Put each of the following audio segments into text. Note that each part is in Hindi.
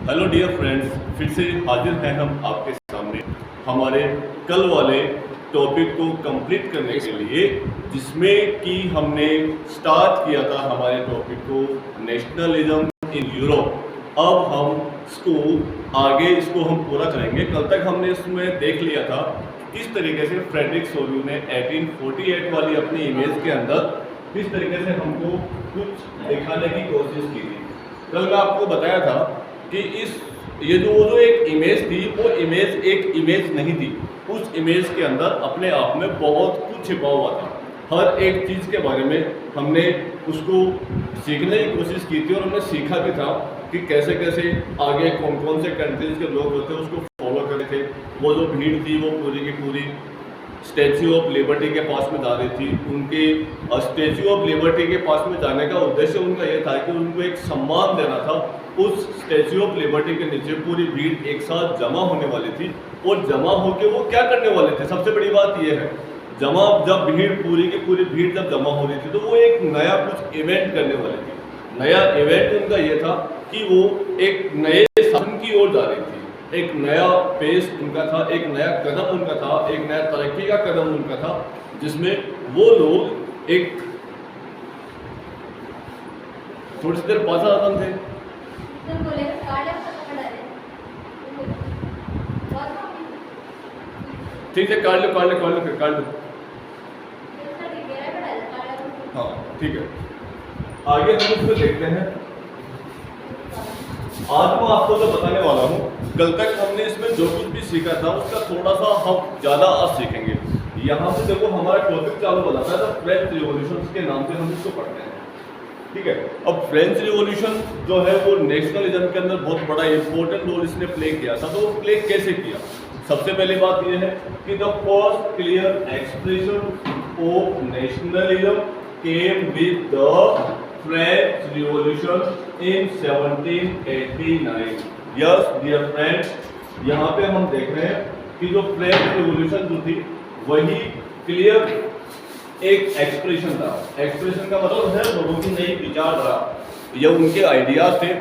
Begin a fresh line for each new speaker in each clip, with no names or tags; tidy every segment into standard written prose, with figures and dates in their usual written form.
हेलो डियर फ्रेंड्स, फिर से हाजिर हैं हम आपके सामने हमारे कल वाले टॉपिक को कंप्लीट करने के लिए, जिसमें कि हमने स्टार्ट किया था हमारे टॉपिक को नेशनलिज्म इन यूरोप। अब हम इसको हम पूरा करेंगे। कल तक हमने इसमें देख लिया था किस तरीके से फ्रेडरिक सोल्यू ने 1848 वाली अपनी इमेज के अंदर किस तरीके से हमको कुछ दिखाने की कोशिश की थी। कल मैं आपको बताया था कि ये जो एक इमेज थी, वो इमेज एक इमेज नहीं थी। उस इमेज के अंदर अपने आप में बहुत कुछ छिपा हुआ था। हर एक चीज़ के बारे में हमने उसको सीखने की कोशिश की थी और हमने सीखा भी था कि कैसे कैसे आगे कौन कौन से कंट्रीज के लोग होते हैं उसको फॉलो कर रहे थे। वो जो भीड़ थी वो पूरी की पूरी स्टैच्यू ऑफ लिबर्टी के पास में जा रही थी। उनके स्टैच्यू ऑफ लिबर्टी के पास में जाने का उद्देश्य उनका यह था कि उनको एक सम्मान देना था। उस स्टैच्यू ऑफ लिबर्टी के नीचे पूरी भीड़ एक साथ जमा होने वाली थी और जमा होकर वो क्या करने वाले थे, सबसे बड़ी बात यह है, जब भीड़ पूरी की पूरी भीड़ जब जमा हो रही थी तो वो एक नया कुछ इवेंट करने वाले थे। नया इवेंट उनका यह था कि वो एक नए शासन की ओर जा रही थी। एक नया पेस उनका था, एक नया कदम उनका था, एक नया तरक्की का कदम उनका था, जिसमें वो लोग एक थोड़ी सी देर पासा आदम थे। ठीक है, काट लो हाँ ठीक है। आगे हम उसमें देखते हैं। आज मैं आपको जो बताने वाला हूँ, कल तक हमने इसमें जो कुछ भी सीखा था उसका थोड़ा सा हम ज़्यादा आज सीखेंगे। यहाँ से देखो हमारा टॉपिक चालू हो जाता है तो फ्रेंच रिवॉल्यूशन के नाम से हम इसको पढ़ते हैं। ठीक है, अब फ्रेंच रिवॉल्यूशन जो है वो नेशनलिज्म के अंदर बहुत बड़ा इंपॉर्टेंट रोल इसने प्ले किया था। तो वो प्ले कैसे किया? सबसे पहली बात यह है कि the first clear expression of nationalism came with the French revolution in 1789। Yes dear friends, यहाँ पे हम देख रहे हैं कि जो फ्रेंच रिवॉल्यूशन जो थी वही क्लियर एक एक्सप्रेशन था। एक्सप्रेशन का मतलब है लोगों की नई विचारधारा, ये उनके आइडियाज थे।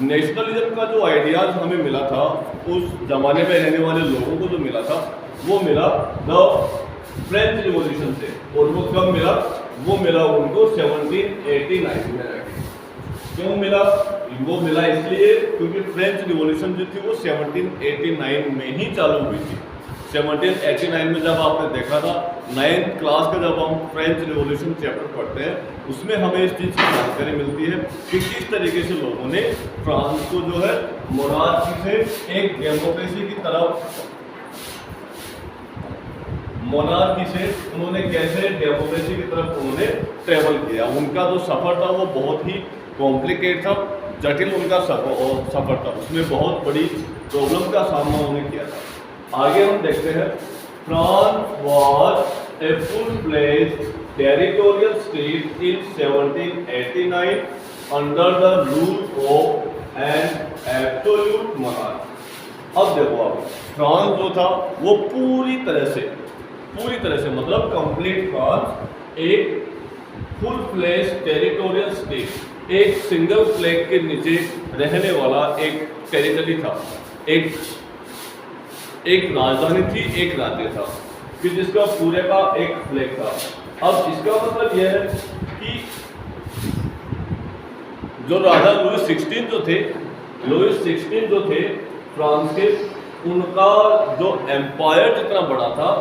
नेशनलिज्म का जो आइडियाज हमें मिला था उस जमाने में रहने वाले लोगों को जो मिला था वो मिला द फ्रेंच रिवॉल्यूशन से। और वो कब मिला? वो मिला उनको 1789 में जाके। क्यों मिला? वो मिला इसलिए क्योंकि फ्रेंच रिवॉल्यूशन जो थी वो 1789 में ही चालू हुई थी। 1789 में जब आपने देखा था 9th क्लास का जब हम फ्रेंच रिवॉल्यूशन चैप्टर पढ़ते हैं उसमें हमें इस चीज़ की जानकारी मिलती है कि किस तरीके से लोगों ने फ्रांस को जो है मोनार्की से एक डेमोक्रेसी की तरफ, मोनार्की से उन्होंने कैसे डेमोक्रेसी की तरफ उन्होंने ट्रेवल किया। उनका जो सफ़र था वो बहुत ही कॉम्प्लिकेट था, जटिल उनका सफ़र था। उसमें बहुत बड़ी प्रॉब्लम का सामना उन्होंने किया था। आगे हम देखते हैं, France was a full fledged territorial state in 1789 under the rule of an absolute monarch. अब देखो, आप फ्रांस जो था वो पूरी तरह से मतलब कंप्लीट फ्रांस एक फुल फ्लेज्ड टेरिटोरियल स्टेट, एक सिंगल फ्लैग के नीचे रहने वाला एक टेरिटरी था, एक राजधानी थी, एक राज्य था, फिर जिसका पूरे का एक फ्लैग था। अब इसका मतलब यह है कि जो राजा लुईस 16 जो थे फ्रांस के, उनका जो एम्पायर जितना बड़ा था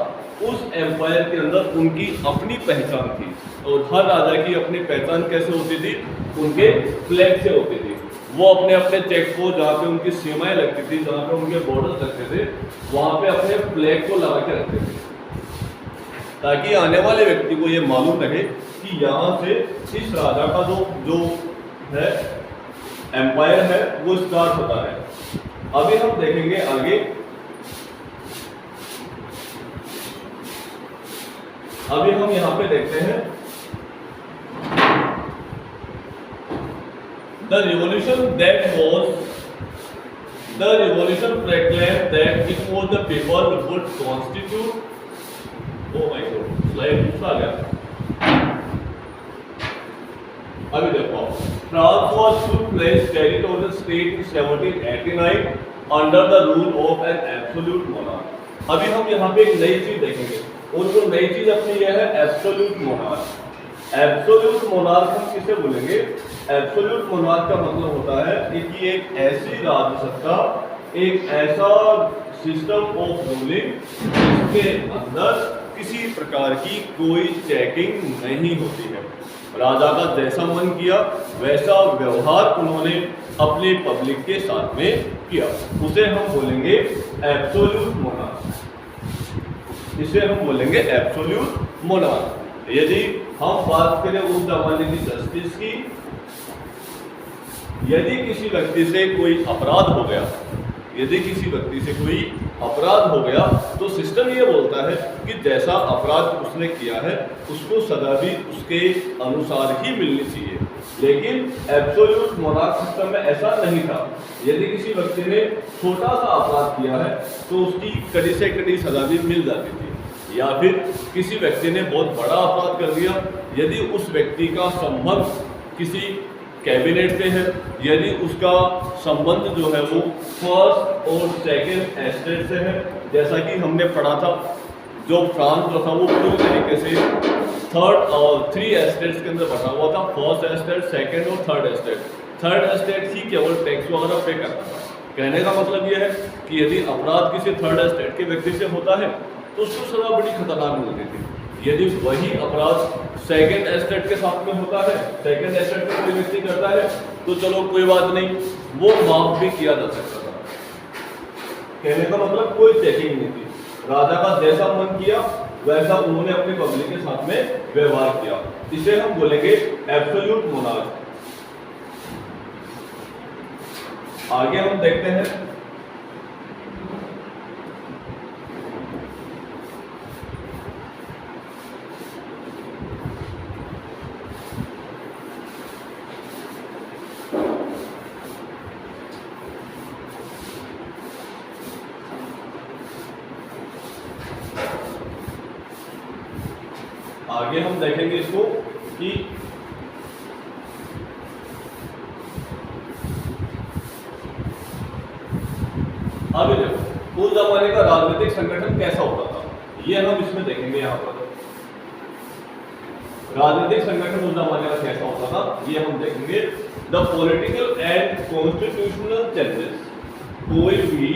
उस एम्पायर के अंदर उनकी अपनी पहचान थी। और हर राजा की अपनी पहचान कैसे होती थी? उनके फ्लैग से होती थी। वो अपने अपने चेक पोस्ट जहाँ पे उनकी सीमाएं लगती थी, जहाँ पे उनके बॉर्डर्स लगते थे, वहाँ पे अपने फ्लैग को लगा के रखते थे ताकि आने वाले व्यक्ति को ये मालूम रहे कि यहाँ से इस राजा का जो है एम्पायर है वो स्टार्ट होता है। अभी हम देखेंगे आगे। अभी हम यहाँ पे देखते हैं The revolution proclaimed that it was the people who would constitute. Oh my God, slide दूसरा आ गया। अभी देखो, France was to place territorial state in 1789 under the rule of an absolute monarch. अभी हम यहाँ पे एक नई चीज देखेंगे, और वो नई चीज अपनी यह है एब्सोल्यूट मोनार्क। एब्सोल्यूट मोनार्क हम किसे बोलेंगे? एब्सोल्यूट मोनार्क का मतलब होता है कि एक ऐसी राजसत्ता, एक ऐसा सिस्टम ऑफ रूलिंग जिसके अंदर किसी प्रकार की कोई चेकिंग नहीं होती है। राजा का जैसा मन किया वैसा व्यवहार उन्होंने अपने पब्लिक के साथ में किया, उसे हम बोलेंगे एब्सोल्यूट मोनार्क। इसे हम बोलेंगे एब्सोल्यूट मोनार्क। यदि हम बात करें उस जमाने की जस्टिस की, यदि किसी व्यक्ति से कोई अपराध हो गया, यदि किसी व्यक्ति से कोई अपराध हो गया तो सिस्टम ये बोलता है कि जैसा अपराध उसने किया है उसको सजा भी उसके अनुसार ही मिलनी चाहिए। लेकिन एब्सोल्यूट मोनार्क सिस्टम में ऐसा नहीं था। यदि किसी व्यक्ति ने छोटा सा अपराध किया है तो उसकी कड़ी से कड़ी सजा भी मिल जाती थी, या फिर किसी व्यक्ति ने बहुत बड़ा अपराध कर दिया, यदि उस व्यक्ति का संबंध किसी कैबिनेट से है, यदि उसका संबंध जो है वो फर्स्ट और सेकंड एस्टेट से है, जैसा कि हमने पढ़ा था, जो फ्रांस जो था वो पूरी तरीके से थर्ड और थ्री एस्टेट्स के अंदर बटा हुआ था, फर्स्ट एस्टेट, सेकंड और थर्ड एस्टेट। थर्ड एस्टेट ही केवल टैक्स वगैरह पे करता था। कहने का मतलब ये है कि यदि अपराध किसी थर्ड एस्टेट के व्यक्ति से होता है तो उसको सजा बड़ी खतरनाक मिलती थी। यदि वही अपराध सेकंड एस्टेट के साथ में होता है, सेकंड एस्टेट पे कोई व्यक्ति करता है तो चलो कोई बात नहीं, वो माफ भी किया जा सकता था। कहने का मतलब कोई चेकिंग नहीं थी। राजा का जैसा मन किया वैसा उन्होंने अपने पब्लिक के साथ में व्यवहार किया। इसे हम बोलेंगे एब्सोल्यूट मोनार्क। आगे हम देखते हैं इसको कि अभी देखो उस जमाने का राजनीतिक संगठन कैसा होता था, ये हम इसमें देखेंगे। यहाँ पर राजनीतिक संगठन उस जमाने का कैसा होता था ये हम देखेंगे। The political and constitutional changes, कोई भी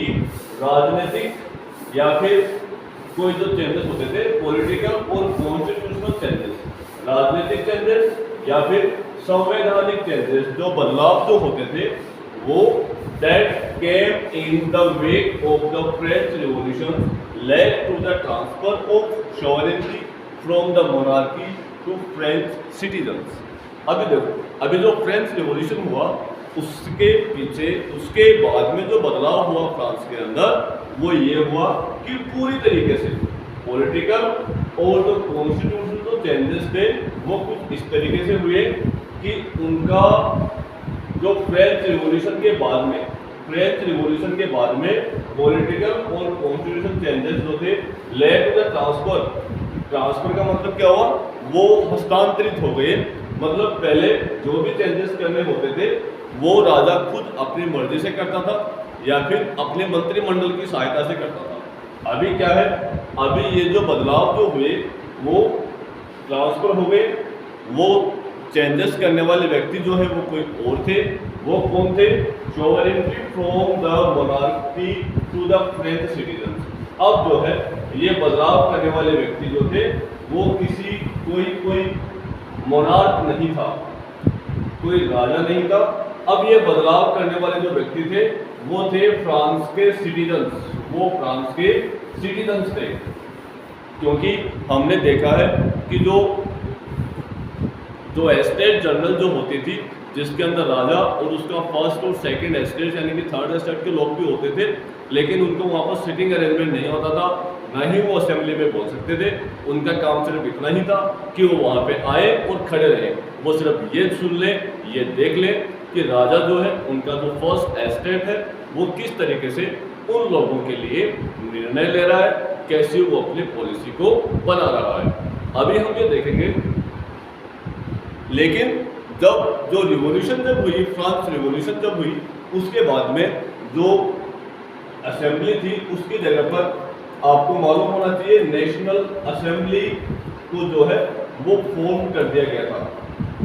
राजनीतिक या फिर कोई जो चेंजेस होते थे, पॉलिटिकल और कॉन्स्टिट्यूशनल चेंजेस, राजनीतिक चेंजेस या फिर संवैधानिक चेंजेस, जो बदलाव जो होते थे वो that came in the wake of the French Revolution led to the transfer of sovereignty from the monarchy to French citizens। अभी देखो, अभी जो फ्रेंच रिवॉल्यूशन हुआ उसके पीछे, उसके बाद में जो बदलाव हुआ फ्रांस के अंदर, वो ये हुआ कि पूरी तरीके से पॉलिटिकल और जो कॉन्स्टिट्यूशन जो चेंजेस थे वो कुछ इस तरीके से हुए कि उनका जो फ्रेंच रिवॉल्यूशन के बाद में, फ्रेंच रिवॉल्यूशन के बाद में पॉलिटिकल और कॉन्स्टिट्यूशन चेंजेस जो थे led to the transfer. Transfer का मतलब क्या हुआ, वो हस्तांतरित हो गए। मतलब पहले जो भी चेंजेस करने होते थे वो राजा खुद अपनी मर्जी से करता था या फिर अपने मंत्रिमंडल की सहायता से करता था। अभी क्या है, अभी ये जो बदलाव जो हुए वो ट्रांसफर हो गए। वो चेंजेस करने वाले व्यक्ति जो है वो कोई और थे। वो कौन थे? Sovereignty from the monarchy to the French citizen. अब जो है ये बदलाव करने वाले व्यक्ति जो थे वो किसी कोई मोनार्क नहीं था, कोई राजा नहीं था। अब ये बदलाव करने वाले जो व्यक्ति थे वो थे फ्रांस के सिटीजन्स, वो फ्रांस के सिटीजन्स थे। क्योंकि हमने देखा है कि जो एस्टेट जनरल जो होती थी, जिसके अंदर राजा और उसका फर्स्ट और सेकंड एस्टेट यानी कि थर्ड एस्टेट के लोग भी होते थे, लेकिन उनको वहाँ पर सिटिंग अरेंजमेंट नहीं होता था, ना ही वो असेंबली में बोल सकते थे। उनका काम सिर्फ इतना ही था कि वो वहाँ पे आए और खड़े रहे, वो सिर्फ ये सुन ले, ये देख ले कि राजा जो है उनका जो फर्स्ट एस्टेट है वो किस तरीके से उन लोगों के लिए निर्णय ले रहा है, कैसे वो अपनी पॉलिसी को बना रहा है। अभी हम ये देखेंगे। लेकिन जब जो रिवॉल्यूशन जब हुई, फ्रांस रिवॉल्यूशन जब हुई, उसके बाद में जो असेंबली थी उसकी जगह पर आपको मालूम होना चाहिए नेशनल असेंबली को जो है वो फॉर्म कर दिया गया था।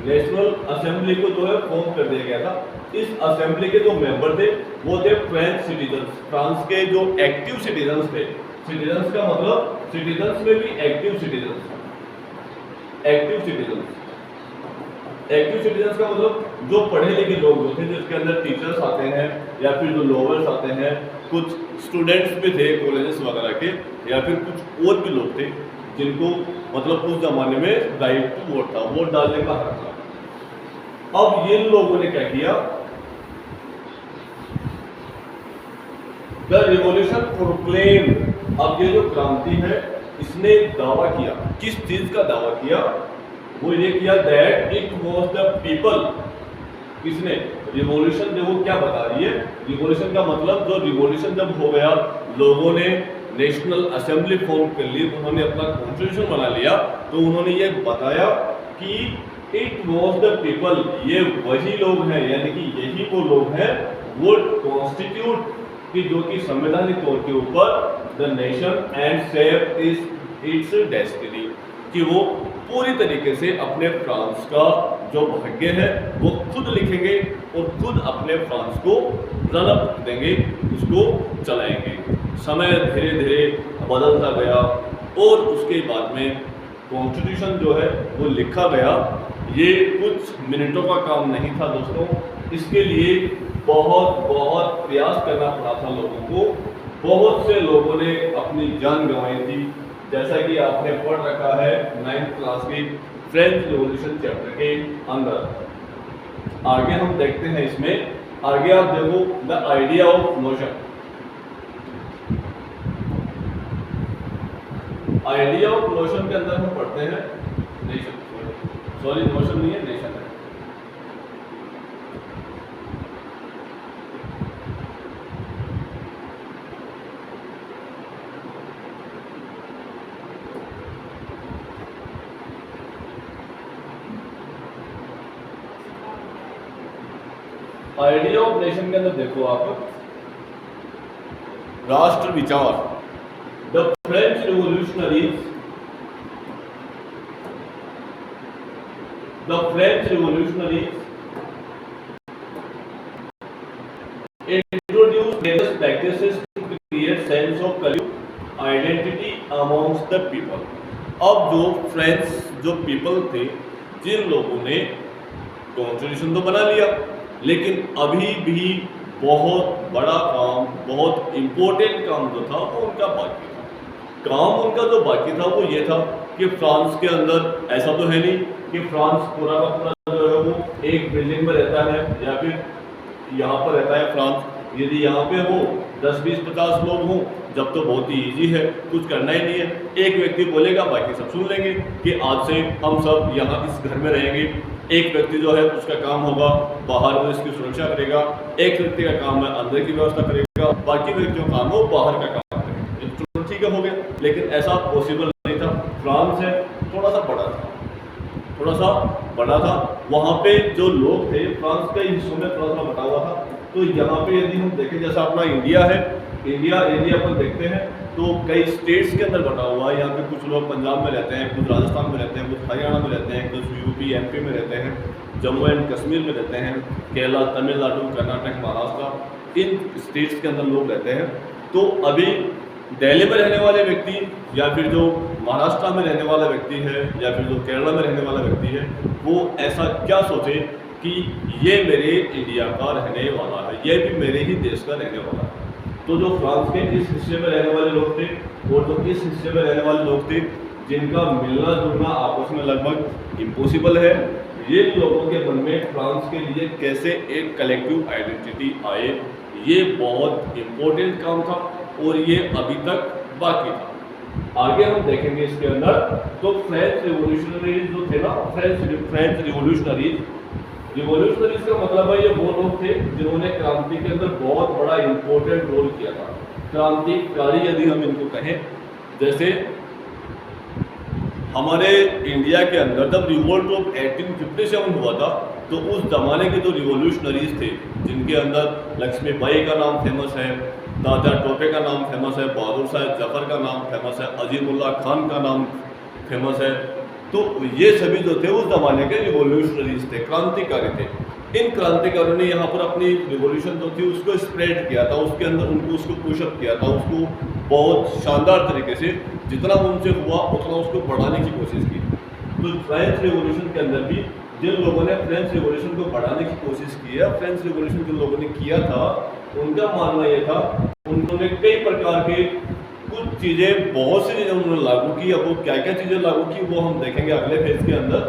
नेशनल असेंबली को जो है फॉर्म कर दिया गया था। इस असेंबली के जो मेंबर थे वो थे फ्रेंच सिटीजन्स, फ्रांस के जो एक्टिव सिटीजन्स थे। सिटीजन्स का मतलब सिटीजन्स में भी active citizens, active citizens, active citizens का मतलब जो पढ़े लिखे लोग जो थे, जिसके अंदर टीचर्स आते हैं या फिर जो लॉयर्स आते हैं, कुछ स्टूडेंट्स भी थे कॉलेजेस वगैरह के, या फिर कुछ और भी लोग थे जिनको मतलब उस जमाने में राइट टू वोट था, वोट डालने का हक था। अब ये लोगों ने क्या किया, द रिवॉल्यूशन प्रोक्लेम, अब ये जो क्रांति है इसने दावा किया, किस चीज का दावा किया, वो ये किया that it was the people. किसने? रिवॉल्यूशन जो वो क्या बता रही है, रिवॉल्यूशन का मतलब जो रिवॉल्यूशन जब हो गया, लोगों ने नेशनल असेंबली फॉर्म कर ली, उन्होंने अपना कॉन्स्टिट्यूशन बना लिया, तो उन्होंने ये बताया कि इट वाज द पीपल, ये वही लोग हैं, यानी कि यही वो लोग हैं, वो कॉन्स्टिट्यूट कि जो कि संवैधानिक तौर के ऊपर the nation and save it's destiny, कि वो पूरी तरीके से अपने फ्रांस का जो भाग्य है वो खुद लिखेंगे और खुद अपने फ्रांस को रन अप देंगे, उसको चलाएंगे। समय धीरे धीरे बदलता गया और उसके बाद में कॉन्स्टिट्यूशन जो है वो लिखा गया। ये कुछ मिनटों का काम नहीं था दोस्तों, इसके लिए बहुत बहुत प्रयास करना पड़ा था लोगों को, बहुत से लोगों ने अपनी जान गंवाई थी, जैसा कि आपने पढ़ रखा है 9th क्लास की फ्रेंच रिवॉल्यूशन चैप्टर के अंदर। आगे हम देखते हैं, इसमें आगे आप देखो the idea of notion, idea of notion के अंदर हम पढ़ते हैं नेशन, सॉरी नोशन नहीं है, नेशन है। आइडिया ऑफ नेशन के अंदर देखो आप, राष्ट्र विचार, the French revolutionaries, the French revolutionaries introduced various practices to create sense of collective identity amongst the people. अब जो फ्रेंच जो पीपल थे, जिन लोगों ने कॉन्स्टिट्यूशन तो बना लिया, लेकिन अभी भी बहुत बड़ा काम, बहुत इम्पोर्टेंट काम जो था वो उनका बाकी था। काम उनका जो बाकी था वो ये था कि फ्रांस के अंदर ऐसा तो है नहीं कि फ्रांस पूरा का पूरा जो है वो एक बिल्डिंग में रहता है या फिर यहाँ पर रहता है फ्रांस। यदि यहाँ पे हो 10, 20, 50 लोग हों, जब तो बहुत ही ईजी है, कुछ करना ही नहीं है। एक व्यक्ति बोलेगा, बाकी सब सुन लेंगे कि आज से हम सब यहाँ इस घर में रहेंगे। एक व्यक्ति जो है उसका काम होगा बाहर में इसकी सुरक्षा करेगा, एक व्यक्ति का काम है अंदर की व्यवस्था करेगा, बाकी व्यक्तियों का काम है वो बाहर का काम करेगा। तो ठीक है, हो गया, लेकिन ऐसा पॉसिबल नहीं था। फ्रांस है थोड़ा सा बड़ा था, थोड़ा सा बड़ा था। वहाँ पे जो लोग थे फ्रांस के हिस्सों में थोड़ा सा बटा हुआ था। तो यहाँ पे यदि हम देखें, जैसा अपना इंडिया है, इंडिया एरिया पर देखते हैं तो कई स्टेट्स के अंदर बटा हुआ है। यहाँ पे कुछ लोग पंजाब में रहते हैं, कुछ राजस्थान में रहते हैं, कुछ हरियाणा में रहते हैं, कुछ यूपी एमपी में रहते हैं, जम्मू एंड कश्मीर में रहते हैं, केरला, तमिलनाडु, कर्नाटक, महाराष्ट्र, इन स्टेट्स के अंदर लोग रहते हैं। तो अभी दिल्ली में रहने वाले व्यक्ति या फिर जो महाराष्ट्र में रहने वाला व्यक्ति है या फिर जो केरला में रहने वाला व्यक्ति है, वो ऐसा क्या सोचे कि ये मेरे इंडिया का रहने वाला है, ये भी मेरे ही देश का रहने वाला है। तो जो फ्रांस के इस हिस्से में रहने वाले लोग थे और जो इस हिस्से में रहने वाले लोग थे, जिनका मिलना जुलना आपस में लगभग इम्पॉसिबल है, ये लोगों के मन में फ्रांस के लिए कैसे एक कलेक्टिव आइडेंटिटी आए, ये बहुत इम्पोर्टेंट काम था और ये अभी तक बाकी था। आगे हम देखेंगे इसके अंदर। तो फ्रेंच रिवॉल्यूशनरीज जो थे ना, फ्रेंच रिवॉल्यूशनरीज का मतलब है ये वो लोग थे जिन्होंने क्रांति के अंदर बहुत बड़ा इंपॉर्टेंट रोल किया था। क्रांतिकारी यदि हम इनको कहें, जैसे हमारे इंडिया के अंदर जब रिवोल्ट ऑफ 1857 हुआ था, तो उस ज़माने के जो रिवोल्यूशनरीज थे, जिनके अंदर लक्ष्मीबाई का नाम फेमस है, दादा टोपे का नाम फेमस है, बहादुर शाह जफर का नाम फेमस है, अजीमुल्ला खान का नाम फेमस है, तो ये सभी जो थे उस ज़माने के रिवोल्यूशनरीज थे, क्रांतिकारी थे। इन क्रांतिकारियों ने यहाँ पर अपनी रिवोल्यूशन जो थी उसको स्प्रेड किया था, उसके अंदर उनको उसको पुशअप किया था, उसको बहुत शानदार तरीके से जितना उनसे हुआ उतना उसको बढ़ाने की कोशिश की। तो फ्रेंच रिवोल्यूशन के अंदर भी जिन लोगों ने फ्रेंच रिवोल्यूशन को बढ़ाने की कोशिश की है, फ्रेंच रिवोल्यूशन जिन लोगों ने किया था, उनका मानना यह था, उन्होंने कई प्रकार के कुछ चीज़ें, बहुत सी चीज़ें उन्होंने लागू की। अब वो क्या क्या चीज़ें लागू की वो हम देखेंगे अगले फेज के अंदर।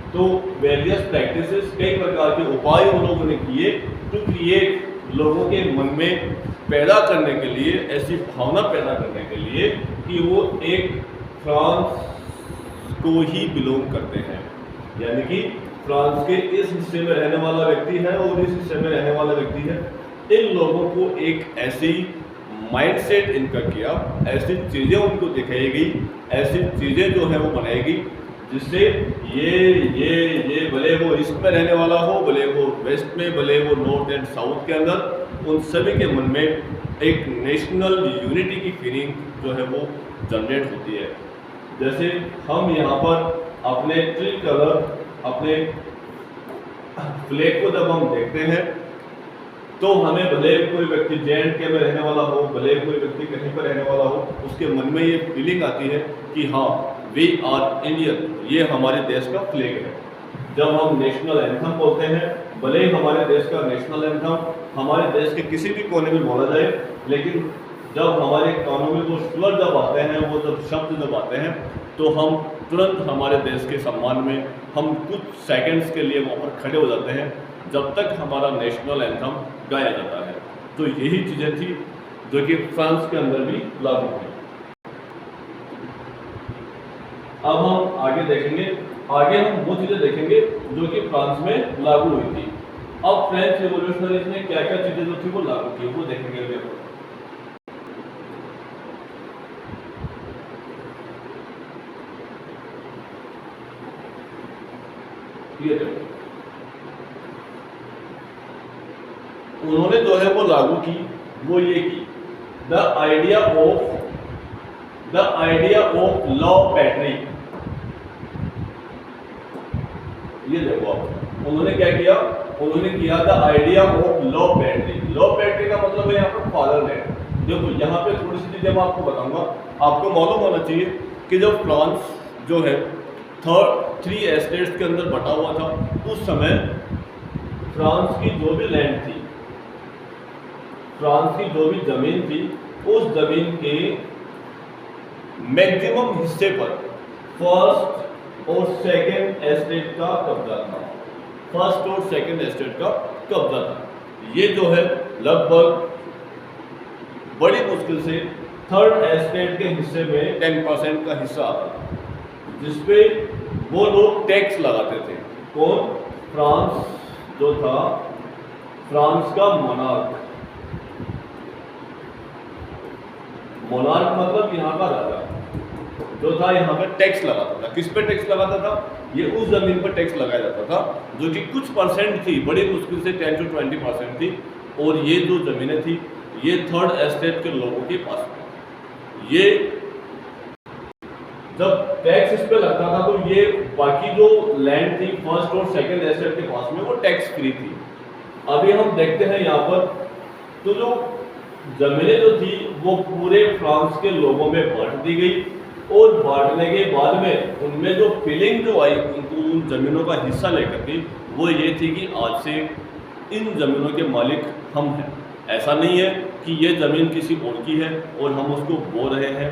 तो वेरियस प्रैक्टिसेस, कई प्रकार के उपाय उन लोगों ने किए टू क्रिएट, लोगों के मन में पैदा करने के लिए, ऐसी भावना पैदा करने के लिए कि वो एक फ्रांस को ही बिलोंग करते हैं, यानी कि फ्रांस के इस हिस्से में रहने वाला व्यक्ति है और इस हिस्से में रहने वाला व्यक्ति है। इन लोगों को एक ऐसी माइंडसेट इनका किया, ऐसी चीज़ें उनको दिखाई गई, ऐसी चीज़ें जो है वो बनाई गई, जिससे ये भले वो ईस्ट में रहने वाला हो, भले वो वेस्ट में, भले वो नॉर्थ एंड साउथ के अंदर, उन सभी के मन में एक नेशनल यूनिटी की फीलिंग जो है वो जनरेट होती है। जैसे हम यहाँ पर अपने ट्री कलर, अपने फ्लैग को जब हम देखते हैं तो हमें भले कोई व्यक्ति J&K में रहने वाला हो, भले कोई व्यक्ति कहीं पर रहने वाला हो, उसके मन में ये फीलिंग आती है कि हाँ वी आर इंडियन, ये हमारे देश का फ्लैग है। जब हम नेशनल एंथम बोलते हैं, भले ही हमारे देश का नेशनल एंथम हमारे देश के किसी भी कोने में बोला जाए, लेकिन जब हमारे कानों में वो स्वर जब आते हैं, वो जब शब्द जब आते हैं, तो हम तुरंत हमारे देश के सम्मान में हम कुछ सेकंड्स के लिए वहाँ पर खड़े हो जाते हैं, जब तक हमारा नेशनल एंथम गाया जाता है। तो यही चीज़ें थी जो कि फ्रांस के अंदर भी लागू हुई। अब हम आगे देखेंगे, आगे हम वो चीज़ें देखेंगे जो कि फ्रांस में लागू हुई थी। अब फ्रेंच रिवॉल्यूशनरीज ने क्या क्या चीज़ें जो थी वो लागू की, वो देखेंगे अभी। ये देखो, उन्होंने जो है वो लागू की, वो ये की the idea of law Patrick. ये देखो आप, उन्होंने क्या किया, उन्होंने किया the idea of law Patrick. Law Patrick का मतलब है यहाँ पर फादरलैंड। देखो यहाँ पे थोड़ी सी चीजें मैं आपको बताऊंगा, आपको मालूम होना चाहिए कि जब फ्रांस जो है 3 एस्टेट्स के अंदर बटा हुआ था, उस समय फ्रांस की जो भी लैंड थी, फ्रांस की जो भी जमीन थी, उस जमीन के मैक्सिमम हिस्से पर फर्स्ट और सेकंड एस्टेट का कब्जा था। फर्स्ट और सेकंड एस्टेट का कब्जा था। ये जो है लगभग बड़ी मुश्किल से थर्ड एस्टेट के हिस्से में 10% का हिस्सा आता था, जिसपे वो लोग टैक्स लगाते थे। कौन? फ्रांस जो था, फ्रांस का मोनार्क। मोनार्क मतलब यहाँ का राजा जो था, यहाँ पर टैक्स लगाता था। किस पे टैक्स लगाता था? ये उस जमीन पर टैक्स लगाया जाता था जो कि कुछ परसेंट थी, बड़ी मुश्किल से 10 to 20% थी, और ये जो जमीनें थी ये थर्ड एस्टेट के लोगों के पास थी। ये जब टैक्स इस पे लगता था तो ये बाकी जो लैंड थी फर्स्ट और सेकंड एस्टेट के पास में, वो टैक्स फ्री थी। अभी हम देखते हैं यहाँ पर, तो जो जमीनें जो थी वो पूरे फ्रांस के लोगों में बांट दी गई, और बांटने के बाद में उनमें जो फीलिंग जो आई उनको उन जमीनों का हिस्सा लेकर के, वो ये थी कि आज से इन जमीनों के मालिक हम हैं। ऐसा नहीं है कि ये ज़मीन किसी और की है और हम उसको बो रहे हैं,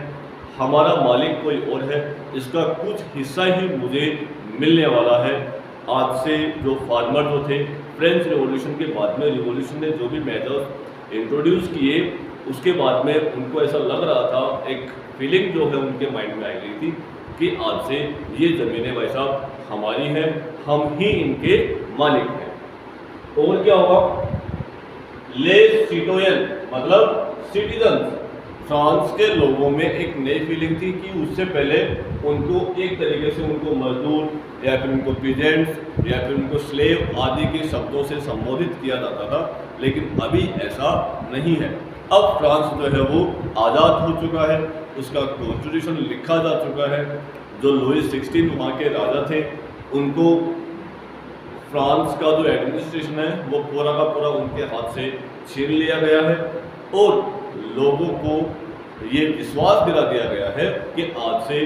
हमारा मालिक कोई और है, इसका कुछ हिस्सा ही मुझे मिलने वाला है। आज से जो फार्मर जो थे, फ्रेंच रिवॉल्यूशन के बाद में रिवॉल्यूशन ने जो भी मेजर्स इंट्रोड्यूस किए, उसके बाद में उनको ऐसा लग रहा था, एक फीलिंग जो है उनके माइंड में आई गई थी कि आज से ये ज़मीनें भाई साहब हमारी हैं, हम ही इनके मालिक हैं। और क्या होगा? ले सिटोयन मतलब सिटीजन, फ्रांस के लोगों में एक नई फीलिंग थी कि उससे पहले उनको एक तरीके से उनको मजदूर या फिर उनको पीजेंट्स या फिर उनको स्लेव आदि के शब्दों से संबोधित किया जाता था, लेकिन अभी ऐसा नहीं है। अब फ्रांस जो है वो आज़ाद हो चुका है, उसका कॉन्स्टिट्यूशन लिखा जा चुका है। जो लुईस 16 वहाँ के राजा थे, उनको फ्रांस का जो एडमिनिस्ट्रेशन है वो पूरा का पूरा उनके हाथ से छीन लिया गया है और लोगों को ये विश्वास दिला दिया गया है कि आज से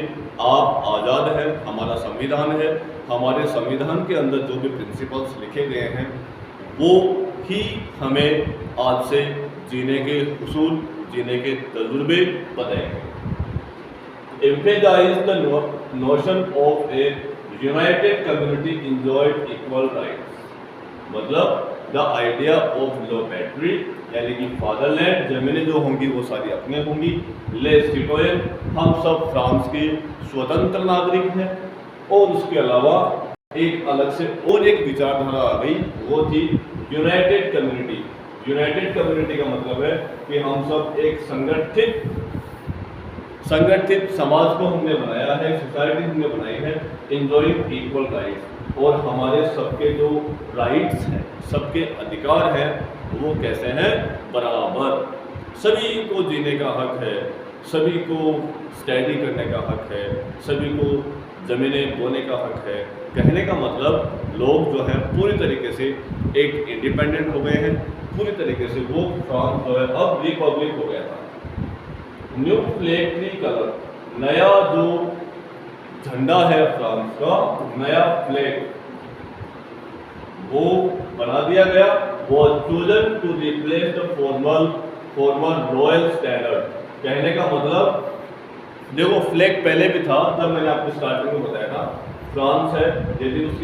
आप आज़ाद हैं, हमारा संविधान है, हमारे संविधान के अंदर जो भी प्रिंसिपल्स लिखे गए हैं वो ही हमें आज से जीने के उसूल, जीने के तजुर्बे बताएंगे। Emphasize the notion of a united community enjoyed equal rights, मतलब द आइडिया ऑफ लो पैट्री, यानी कि फादरलैंड, जमीनें जो होंगी वो सारी अपने होंगी। ले सिटोयन, हम सब फ्रांस के स्वतंत्र नागरिक हैं। और उसके अलावा एक अलग से और एक विचारधारा आ गई, वो थी यूनाइटेड कम्युनिटी। यूनाइटेड कम्युनिटी का मतलब है कि हम सब एक संगठित समाज को हमने बनाया है, सोसाइटी हमने बनाई है, एंजॉयिंग इक्वल राइट्स, और हमारे सबके जो राइट्स हैं, सबके अधिकार हैं, वो कैसे हैं? बराबर। सभी को जीने का हक है, सभी को स्टडी करने का हक है, सभी को ज़मीनें बोने का हक है। कहने का मतलब लोग जो है पूरी तरीके से एक इंडिपेंडेंट हो गए हैं, पूरी तरीके से वो फ्रांस जो है अब रिपब्लिक हो गया था। न्यू फ्लैग ट्री कलर, नया जो झंडा है फ्रांस का, नया फ्लैग वो बना दिया गया, वो chosen to replace the former royal standard. कहने का मतलब देखो फ्लैग पहले भी था, तब मैंने आपको स्टार्टिंग में बताया था फ्रांस है, यदि उसकी